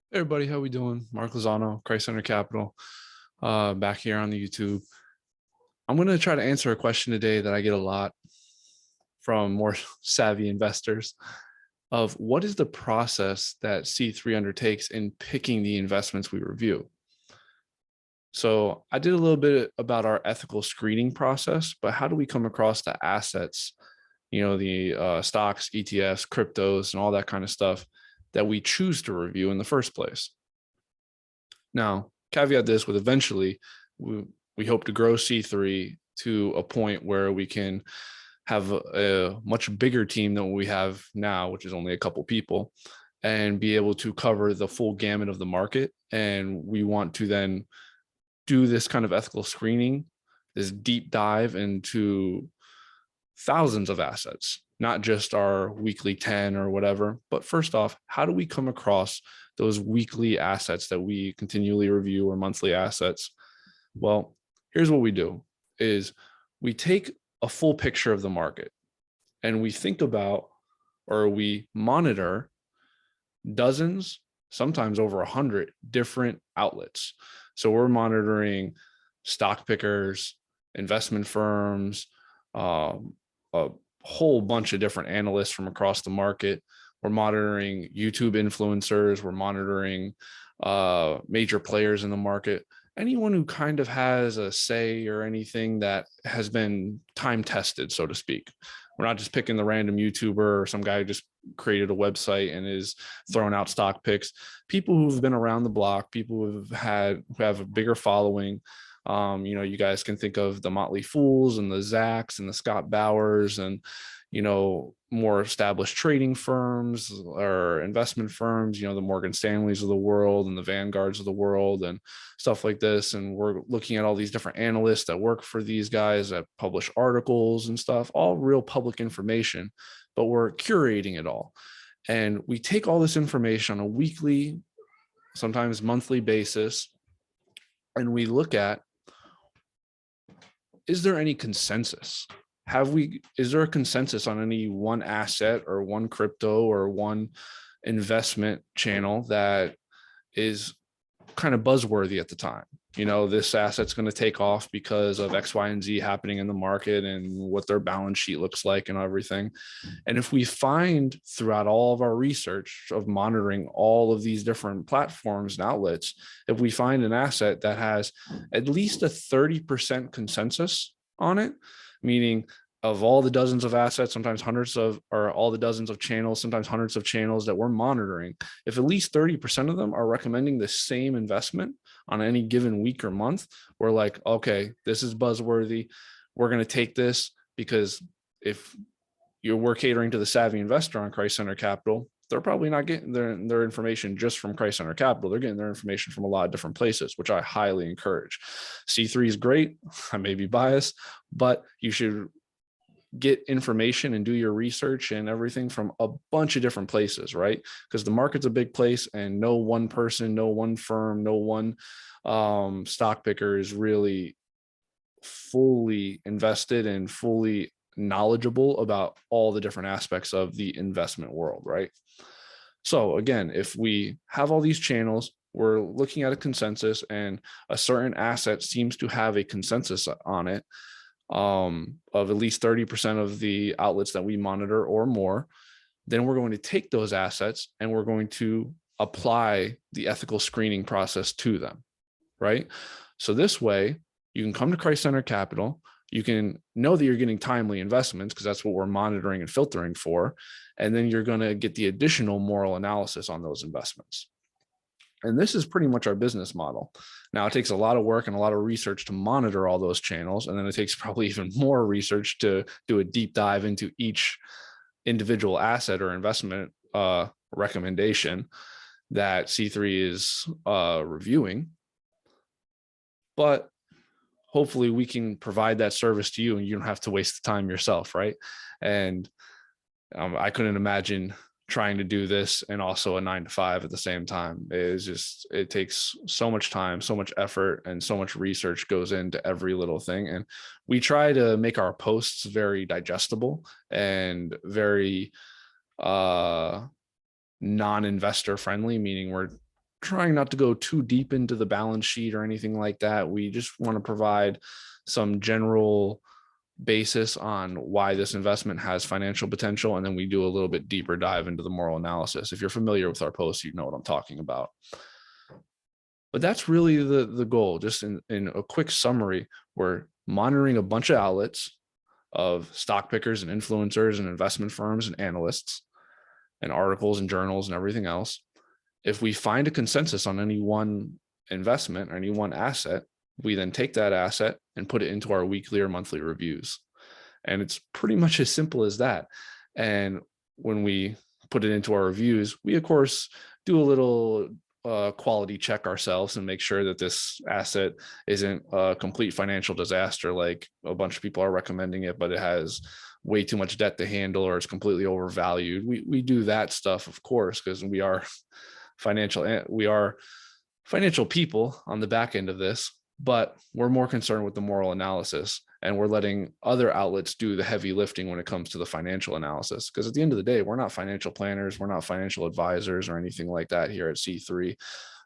Hey everybody, how we doing? Mark Lozano, Christ Center Capital, back here on the YouTube. I'm going to try to answer a question today that I get a lot from more savvy investors of what is the process that C3 undertakes in picking the investments we review. So I did a little bit about our ethical screening process, but how do we come across the assets, the stocks, ETFs, cryptos, and all that kind of stuff that we choose to review in the first place? Now, caveat this with eventually, we hope to grow C3 to a point where we can have a much bigger team than we have now, which is only a couple people, and be able to cover the full gamut of the market. And we want to then do this kind of ethical screening, this deep dive into thousands of assets, not just our weekly 10 or whatever. But first off, how do we come across those weekly assets that we continually review or monthly assets? Well, here's what we do is we take a full picture of the market and we think about or we monitor dozens, sometimes over 100 different outlets. So we're monitoring stock pickers, investment firms, a whole bunch of different analysts from across the market. We're monitoring YouTube influencers. We're monitoring major players in the market. Anyone who kind of has a say or anything that has been time tested, so to speak. We're not just picking the random YouTuber or some guy who just created a website and is throwing out stock picks. People who've been around the block, people who have a bigger following. You guys can think of the Motley Fools and the Zacks and the Scott Bowers and, more established trading firms or investment firms, the Morgan Stanleys of the world and the Vanguards of the world and stuff like this. And we're looking at all these different analysts that work for these guys that publish articles and stuff, all real public information, but we're curating it all. And we take all this information on a weekly, sometimes monthly basis, and we look at, is there any consensus? Is there a consensus on any one asset or one crypto or one investment channel that is kind of buzzworthy at the time? This asset's going to take off because of X, Y, and Z happening in the market and what their balance sheet looks like and everything. And if we find throughout all of our research of monitoring all of these different platforms and outlets, if we find an asset that has at least a 30% consensus on it, meaning of all the dozens of assets, sometimes hundreds of, or all the dozens of channels, sometimes hundreds of channels that we're monitoring, if at least 30% of them are recommending the same investment on any given week or month, we're like, okay, this is buzzworthy. We're going to take this because if we're catering to the savvy investor on Christ Center Capital, they're probably not getting their information just from Christ Center Capital. They're getting their information from a lot of different places, which I highly encourage. C3 is great. I may be biased, but you should get information and do your research and everything from a bunch of different places, right? Because the market's a big place and no one person, no one firm, no one stock picker is really fully invested and fully knowledgeable about all the different aspects of the investment world, right? So again, if we have all these channels, we're looking at a consensus and a certain asset seems to have a consensus on it of at least 30% of the outlets that we monitor or more, then we're going to take those assets and we're going to apply the ethical screening process to them, right? So this way, you can come to Christ Center Capital. You can know that you're getting timely investments because that's what we're monitoring and filtering for. And then you're going to get the additional moral analysis on those investments. And this is pretty much our business model. Now, it takes a lot of work and a lot of research to monitor all those channels. And then it takes probably even more research to do a deep dive into each individual asset or investment recommendation that C3 is reviewing. But hopefully we can provide that service to you and you don't have to waste the time yourself, right? And I couldn't imagine trying to do this and also a 9 to 5 at the same time. It takes so much time, so much effort, and so much research goes into every little thing. And we try to make our posts very digestible and very non-investor friendly, meaning we're trying not to go too deep into the balance sheet or anything like that. We just want to provide some general basis on why this investment has financial potential. And then we do a little bit deeper dive into the moral analysis. If you're familiar with our posts, you know what I'm talking about. But that's really the goal. Just in a quick summary, we're monitoring a bunch of outlets of stock pickers and influencers and investment firms and analysts and articles and journals and everything else. If we find a consensus on any one investment or any one asset, we then take that asset and put it into our weekly or monthly reviews. And it's pretty much as simple as that. And when we put it into our reviews, we, of course, do a little quality check ourselves and make sure that this asset isn't a complete financial disaster, like a bunch of people are recommending it, but it has way too much debt to handle or it's completely overvalued. We do that stuff, of course, because we are financial people on the back end of this, but we're more concerned with the moral analysis, and we're letting other outlets do the heavy lifting when it comes to the financial analysis. Because at the end of the day, we're not financial planners, we're not financial advisors or anything like that here at C3.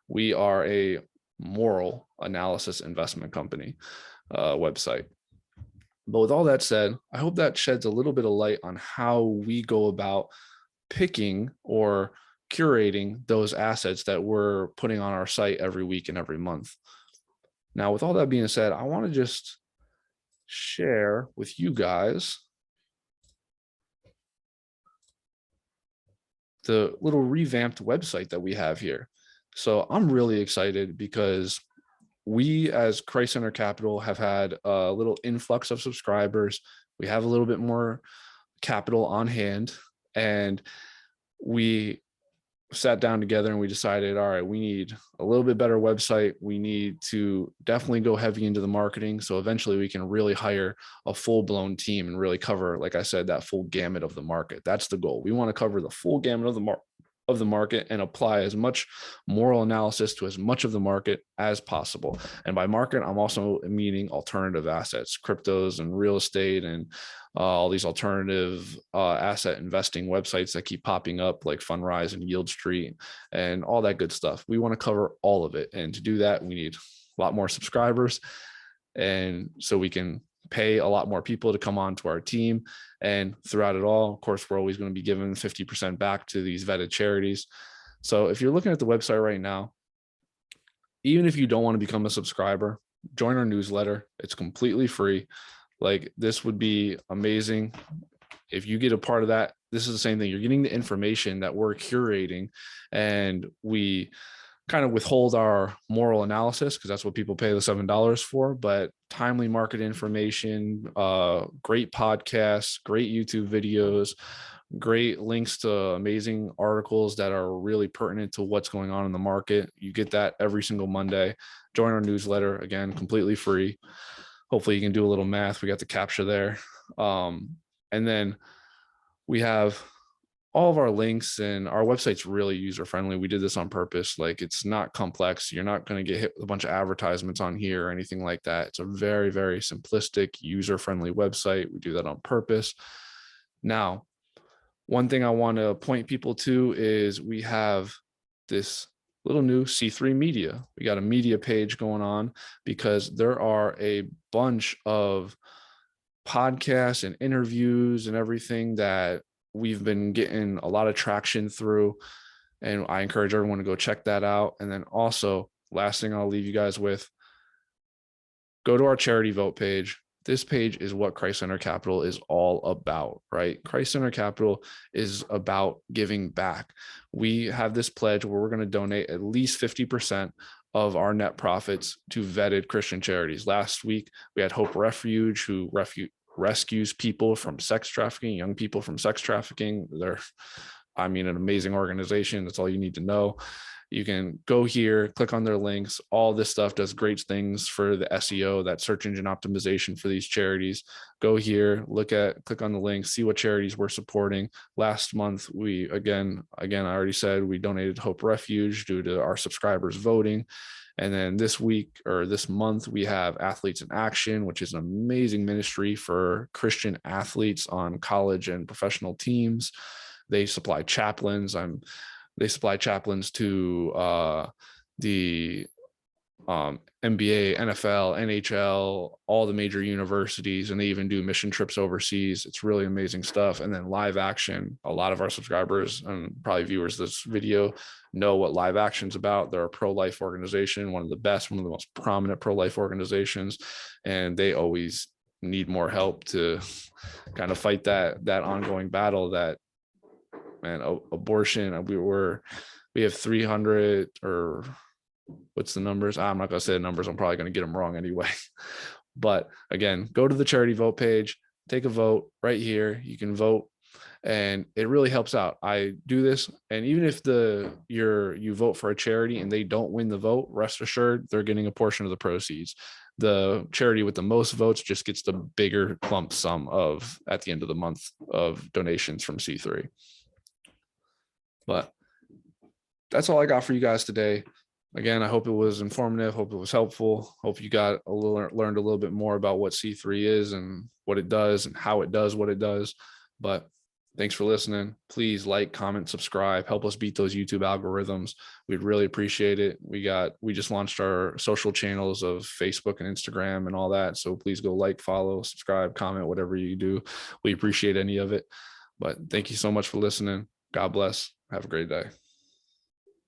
We are a moral analysis investment company website. But with all that said, I hope that sheds a little bit of light on how we go about picking or curating those assets that we're putting on our site every week and every month. Now, with all that being said, I want to just share with you guys the little revamped website that we have here. So I'm really excited because we as Christ Center Capital have had a little influx of subscribers. We have a little bit more capital on hand, and we sat down together and we decided, all right, we need a little bit better website. We need to definitely go heavy into the marketing. So eventually we can really hire a full-blown team and really cover, like I said, that full gamut of the market. That's the goal. We want to cover the full gamut of the market and apply as much moral analysis to as much of the market as possible. And by market, I'm also meaning alternative assets, cryptos and real estate, and all these alternative asset investing websites that keep popping up, like Fundrise and Yield Street and all that good stuff. We want to cover all of it. And to do that, we need a lot more subscribers. And so we can pay a lot more people to come on to our team. And throughout it all, of course, we're always going to be giving 50% back to these vetted charities. So if you're looking at the website right now, even if you don't want to become a subscriber, join our newsletter. It's completely free. Like, this would be amazing if you get a part of that. This is the same thing. You're getting the information that we're curating, and we kind of withhold our moral analysis because that's what people pay the $7 for, but timely market information, great podcasts, great YouTube videos, great links to amazing articles that are really pertinent to what's going on in the market. You get that every single Monday. Join our newsletter, again, completely free. Hopefully you can do a little math. We got the capture there. And then we have all of our links, and our website's really user friendly. We did this on purpose. Like, it's not complex. You're not going to get hit with a bunch of advertisements on here or anything like that. It's a very, very simplistic, user friendly website. We do that on purpose. Now, one thing I want to point people to is we have this little new C3 media. We got a media page going on because there are a bunch of podcasts and interviews and everything that we've been getting a lot of traction through. And I encourage everyone to go check that out. And then also, last thing I'll leave you guys with, go to our charity vote page. This page is what Christ Center Capital is all about, right? Christ Center Capital is about giving back. We have this pledge where we're going to donate at least 50% of our net profits to vetted Christian charities. Last week, we had Hope Refuge, who rescues people from sex trafficking, young people from sex trafficking. They're, an amazing organization. That's all you need to know. You can go here, click on their links. All this stuff does great things for the SEO, that search engine optimization for these charities. Go here, click on the links, see what charities we're supporting. Last month, we, again, I already said we donated Hope Refuge due to our subscribers voting. And then this month, we have Athletes in Action, which is an amazing ministry for Christian athletes on college and professional teams. They supply chaplains. I'm They supply chaplains to the NBA, NFL, NHL, all the major universities, and they even do mission trips overseas. It's really amazing stuff. And then Live Action, a lot of our subscribers and probably viewers of this video know what Live Action's about. They're a pro-life organization, one of the best, one of the most prominent pro-life organizations, and they always need more help to kind of fight that ongoing battle that, man, abortion. We have 300, or what's the numbers? I'm not going to say the numbers. I'm probably going to get them wrong anyway. But again, go to the charity vote page, take a vote right here. You can vote, and it really helps out. I do this, and even if you vote for a charity and they don't win the vote, rest assured they're getting a portion of the proceeds. The charity with the most votes just gets the bigger lump sum of at the end of the month of donations from C3. But that's all I got for you guys today. Again, I hope it was informative. Hope it was helpful. Hope you got learned a little bit more about what C3 is and what it does and how it does what it does. But thanks for listening. Please like, comment, subscribe. Help us beat those YouTube algorithms. We'd really appreciate it. We just launched our social channels of Facebook and Instagram and all that. So please go like, follow, subscribe, comment, whatever you do. We appreciate any of it. But thank you so much for listening. God bless. Have a great day.